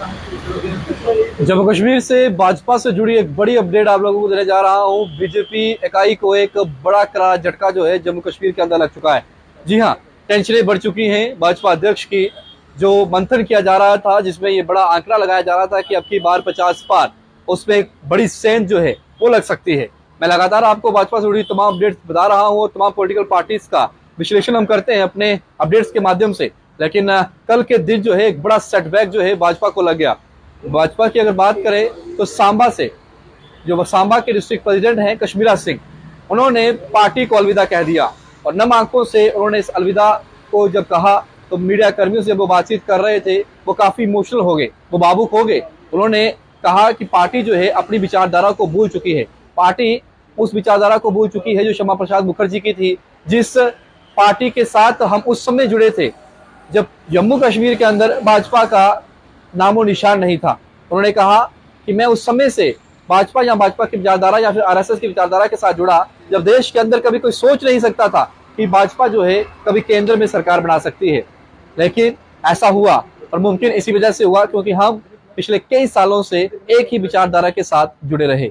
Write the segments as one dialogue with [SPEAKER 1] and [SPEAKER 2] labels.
[SPEAKER 1] जम्मू कश्मीर से भाजपा से जुड़ी एक बड़ी अपडेट आप लोगों को देने जा रहा हूं। बीजेपी इकाई को एक बड़ा करारा झटका जो है जम्मू कश्मीर के अंदर लग चुका है। जी हां, टेंशनें बढ़ चुकी हैं भाजपा अध्यक्ष की। जो मंथन किया जा रहा था, जिसमें ये बड़ा आंकड़ा लगाया जा रहा था कि अब की बार 50 पार, उसमें एक बड़ी सेंध जो है वो लग सकती है। मैं लगातार आपको भाजपा से जुड़ी तमाम अपडेट्स बता रहा हूँ और तमाम पॉलिटिकल पार्टीज का विश्लेषण हम करते हैं अपने अपडेट्स के माध्यम से। लेकिन कल के दिन जो है एक बड़ा सेटबैक जो है भाजपा को लग गया। भाजपा की अगर बात करें तो सांबा से जो सांबा के डिस्ट्रिक्ट प्रेसिडेंट हैं कश्मीरा सिंह, उन्होंने पार्टी को अलविदा कह दिया और नम आंखों से उन्होंने इस अलविदा को जब कहा तो मीडिया कर्मियों से वो बातचीत कर रहे थे, वो काफी इमोशनल हो गए, वो भावुक हो गए। उन्होंने कहा कि पार्टी जो है अपनी विचारधारा को भूल चुकी है। पार्टी उस विचारधारा को भूल चुकी है जो श्यामा प्रसाद मुखर्जी की थी, जिस पार्टी के साथ हम उस समय जुड़े थे जब जम्मू कश्मीर के अंदर भाजपा का नामो निशान नहीं था। उन्होंने कहा कि मैं उस समय से भाजपा या भाजपा की विचारधारा या फिर आरएसएस की विचारधारा के साथ जुड़ा जब देश के अंदर कभी कोई सोच नहीं सकता था कि भाजपा जो है कभी केंद्र में सरकार बना सकती है। लेकिन ऐसा हुआ और मुमकिन इसी वजह से हुआ क्योंकि हम पिछले कई सालों से एक ही विचारधारा के साथ जुड़े रहे।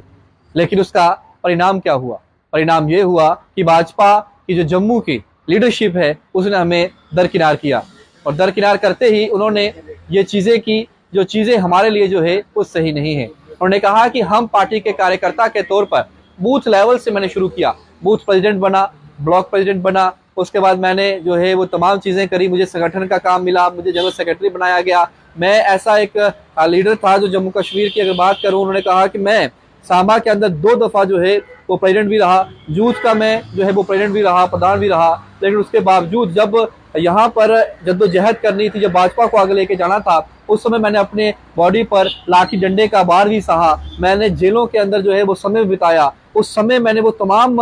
[SPEAKER 1] लेकिन उसका परिणाम क्या हुआ? परिणाम ये हुआ कि भाजपा की जो जम्मू की लीडरशिप है उसने हमें दरकिनार किया और दरकिनार करते ही उन्होंने ये चीजें की जो चीजें हमारे लिए जो है वो सही नहीं है। उन्होंने कहा कि हम पार्टी के कार्यकर्ता के तौर पर बूथ लेवल से मैंने शुरू किया, बूथ प्रेसिडेंट बना, ब्लॉक प्रेसिडेंट बना, उसके बाद मैंने जो है वो तमाम चीजें करी, मुझे संगठन का काम मिला, मुझे जनरल सेक्रेटरी बनाया गया। मैं ऐसा एक लीडर था जो जम्मू कश्मीर की अगर बात करूं, उन्होंने कहा कि मैं सांबा के अंदर 2 दफा जो है वो प्रेसिडेंट भी रहा, यूथ का मैं जो है वो प्रेसिडेंट भी रहा, प्रधान भी रहा। लेकिन उसके बावजूद जब यहाँ पर जद्दोजहद करनी थी, जब भाजपा को आगे लेके जाना था, उस समय मैंने अपने बॉडी पर लाठी डंडे का भार भी सहा, मैंने जेलों के अंदर जो है वो समय बिताया। उस समय मैंने वो तमाम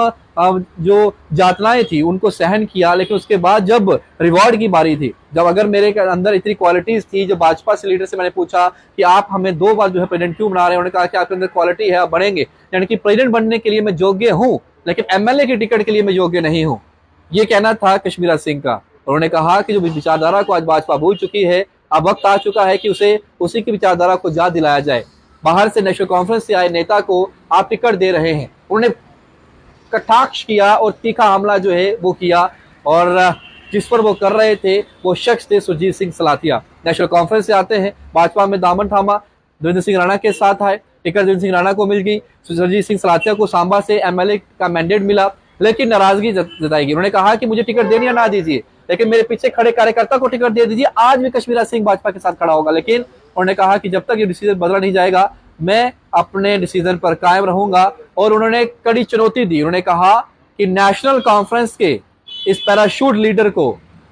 [SPEAKER 1] जो यातनाएं थी उनको सहन किया। लेकिन उसके बाद जब रिवॉर्ड की बारी थी, जब अगर मेरे अंदर इतनी क्वालिटीज थी, जब भाजपा से लीडर से मैंने पूछा कि आप हमें 2 बार जो है प्रेसिडेंट क्यों बना रहे हैं, उन्होंने कहा कि आपके अंदर क्वालिटी है, आप बढ़ेंगे। यानी कि प्रेसिडेंट बनने के लिए मैं योग्य हूँ लेकिन एमएलए की टिकट के लिए मैं योग्य नहीं हूँ, ये कहना था कश्मीरा सिंह का। उन्होंने कहा कि जो विचारधारा को आज भाजपा भूल चुकी है, अब वक्त आ चुका है कि उसे उसी की विचारधारा को याद दिलाया जाए। बाहर से नेशनल कॉन्फ्रेंस से आए नेता को आप टिकट दे रहे हैं। उन्होंने कटाक्ष किया और तीखा हमला जो है वो किया और जिस पर वो कर रहे थे वो शख्स थे सुरजीत सिंह सलाथिया। नेशनल कॉन्फ्रेंस से आते हैं, भाजपा में दामन थामा, देवेंद्र सिंह राणा के साथ आए, टिकट देवेंद्र सिंह राणा को मिल गई। सुरजीत सिंह सलाथिया को सांबा से एमएलए का मैंडेट मिला, लेकिन नाराजगी जताई गई। उन्होंने कहा कि मुझे टिकट देनी या ना दीजिए, लेकिन मेरे पीछे खड़े कार्यकर्ता को टिकट दे दीजिए। आज भी कश्मीरा सिंह भाजपा के साथ खड़ा होगा। लेकिन उन्होंने कहा कि जब तक ये डिसीजन बदला नहीं जाएगा मैं अपने डिसीजन पर कायम रहूंगा और उन्होंने कड़ी चुनौती दी। उन्होंने कहा कि नेशनल कॉन्फ्रेंस के इस पैराशूट लीडर को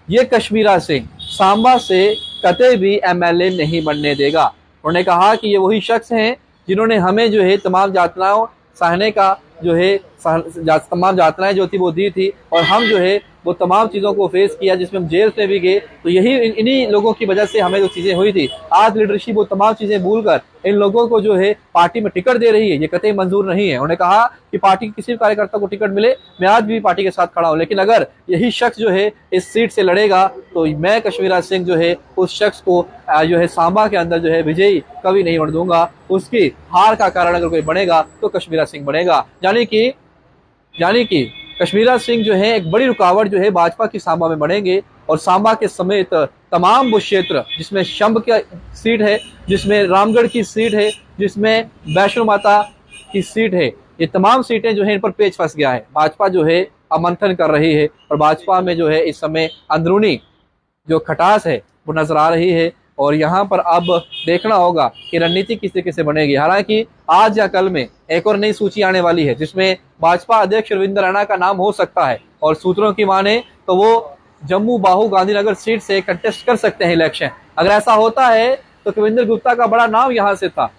[SPEAKER 1] ये कश्मीरा सिंह सांबा से कतई भी एमएलए नहीं बनने देगा। उन्होंने कहा कि ये वही शख्स हैं जिन्होंने हमें जो है तमाम यातनाओं सहने का जो है तमाम यातनाएं जो थी वो दी थी और हम जो है वो तमाम चीज़ों को फेस किया, जिसमें हम जेल में भी गए। तो यही इन्हीं लोगों की वजह से हमें जो चीज़ें हुई थी, आज लीडरशिप वो तमाम चीज़ें भूलकर इन लोगों को जो है पार्टी में टिकट दे रही है, ये कतई मंजूर नहीं है। उन्होंने कहा कि पार्टी के किसी भी कार्यकर्ता को टिकट मिले, मैं आज भी पार्टी के साथ खड़ा हूँ, लेकिन अगर यही शख्स जो है इस सीट से लड़ेगा तो मैं कश्मीरा सिंह जो है उस शख्स को जो है सांबा के अंदर जो है विजयी कभी नहीं बन दूंगा। उसकी हार का कारण अगर कोई बनेगा तो कश्मीरा सिंह बनेगा। यानी कि कश्मीरा सिंह जो है एक बड़ी रुकावट जो है भाजपा की सांबा में बनेंगे और सांबा के समेत तमाम वो क्षेत्र जिसमें शंभ की सीट है, जिसमें रामगढ़ की सीट है, जिसमें वैष्णो माता की सीट है, ये तमाम सीटें जो है इन पर पेच फंस गया है। भाजपा जो है अब मंथन कर रही है और भाजपा में जो है इस समय अंदरूनी जो खटास है वो नजर आ रही है और यहाँ पर अब देखना होगा कि रणनीति किस तरीके से बनेगी। हालांकि आज या कल में एक और नई सूची आने वाली है जिसमें भाजपा अध्यक्ष रविंद्र राणा का नाम हो सकता है और सूत्रों की माने तो वो जम्मू बाहू गांधीनगर सीट से कंटेस्ट कर सकते हैं इलेक्शन। अगर ऐसा होता है तो कविंदर गुप्ता का बड़ा नाम यहाँ से था,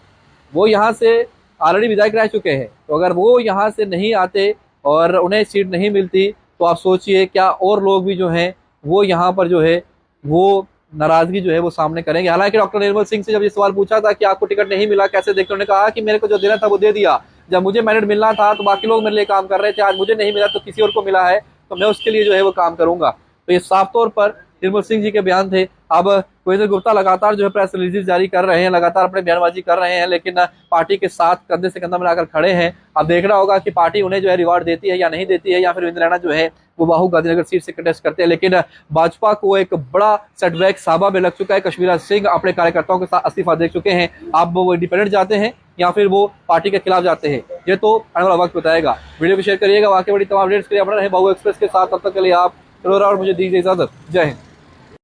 [SPEAKER 1] वो यहाँ से ऑलरेडी विधायक रह चुके हैं, तो अगर वो यहाँ से नहीं आते और उन्हें सीट नहीं मिलती तो आप सोचिए क्या और लोग भी जो हैं वो यहाँ पर जो है वो नाराजगी जो है वो सामने करेंगे। हालांकि डॉक्टर निर्मल सिंह से जब ये सवाल पूछा था कि आपको टिकट नहीं मिला कैसे देखते, उन्होंने कहा कि मेरे को जो देना था वो दे दिया। जब मुझे मैंडेट मिलना था तो बाकी लोग मेरे लिए काम कर रहे थे, आज मुझे नहीं मिला तो किसी और को मिला है तो मैं उसके लिए जो है वो काम करूंगा। तो ये साफ तौर पर निर्मल सिंह जी के बयान थे। अब कुलदीप गुप्ता लगातार जो है प्रेस रिलीज जारी कर रहे हैं, लगातार अपने बयानबाजी कर रहे हैं, लेकिन पार्टी के साथ कंधे से कंधा मिलाकर खड़े हैं। अब देखना होगा कि पार्टी उन्हें जो है रिवार्ड देती है या नहीं देती है, या फिर इंद्र रैना जो है वो बाहू गांधीनगर सीट से कंटेस्ट करते हैं। लेकिन भाजपा को एक बड़ा सेटबैक साहबा में लग चुका है। कश्मीरा सिंह अपने कार्यकर्ताओं के साथ इस्तीफा दे चुके हैं। अब वो इंडिपेंडेंट जाते हैं या फिर वो पार्टी के खिलाफ जाते हैं, ये तो आने वाला वक्त बताएगा। वीडियो को शेयर करिएगा, वाकई बड़ी तमाम अपडेट्स के लिए अपना रहे बाहू एक्सप्रेस के साथ। तब तक के लिए आप और मुझे दीजिए इजाजत। जय हिंद।